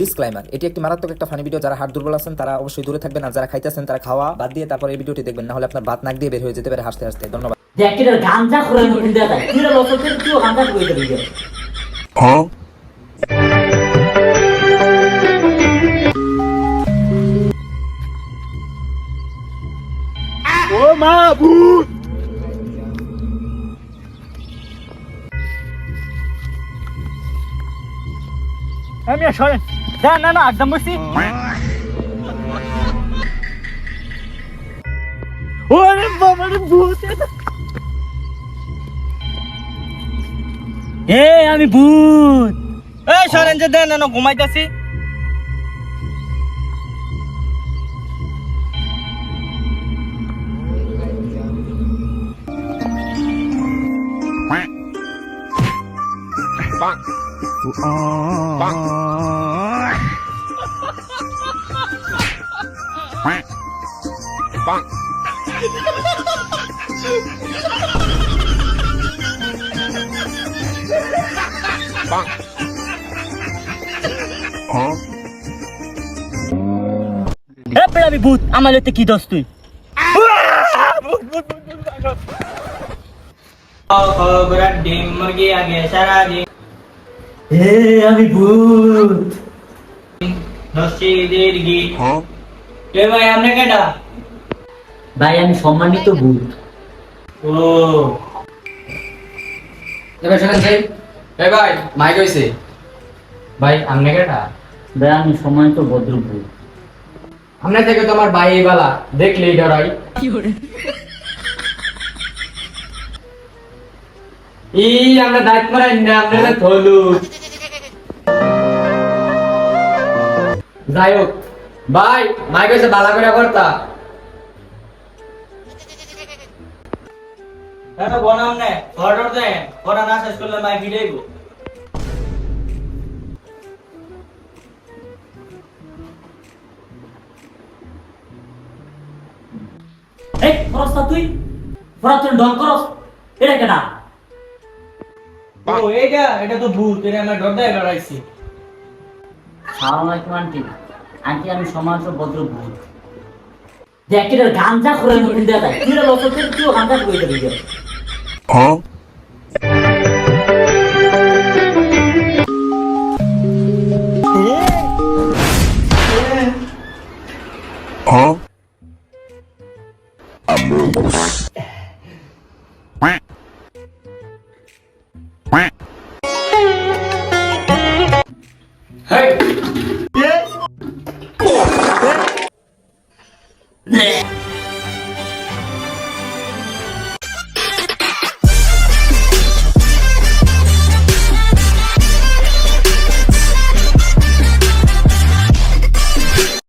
Disclaimer, এটি একটি মারাত্মক একটা ফানি ভিডিও। যারা হাড় দুর্বল আছেন তারা অবশ্যই দূরে থাকবেন, আর যারা খাইতেছেন তারা খাওয়া বাদ দিয়ে তারপর এই ভিডিওটি দেখবেন, না হলে আপনার ভাত নাক দিয়ে বের হয়ে যেতে পারে হাসতে হাসতে। ধন্যবাদ। জ্যাকেটের গাঞ্জা করে নতুন দেয়া যায় তুই লোকের তুই গাঞ্জা করে দিবি হ্যাঁ ও মা ভূত আমি সরেন না না একদম বসি ওরে বাবা রে ভূত এ আমি ভূত এই সরেন যে দেন না ঘুমাইতাছি আমি ভূত আমার এতে কি দোষ তুই আমি ভূত ভাই আপনি কেডা ভাই আমি সম্মানিত ভূত ও এবার শোনেন ভাই এই ভাই মাইক হইছে ভাই আপনি কেডা ভাই আমি সম্মানিত ভদ্র ভূত আপনি থেকে তো আমার ভাই বালা দেখলেই ডরাই কি করে আমরা দাঁত মারাই না আপনারা থলু যাই হোক ভাই মাইক হইছে বালা করে করতা এটা বনাম নে অর্ডার দেন ওরা না শেষ করলে মাই ভিড়াইব এই করস তুই তুই ডন করস এটা কেডা ও এটা তো ভূত এটা আমরা ডরদায় লড়াইছি আসসালামু আলাইকুম আন্টি আন্টি আমি সমাজ ভদ্র ভূত জ্যাকেটের গাঞ্জা করে নতুন দেয়া যায় তুই লোকের তুই গাঞ্জা করে দিবি হ্যাঁ হ্যাঁ Hey!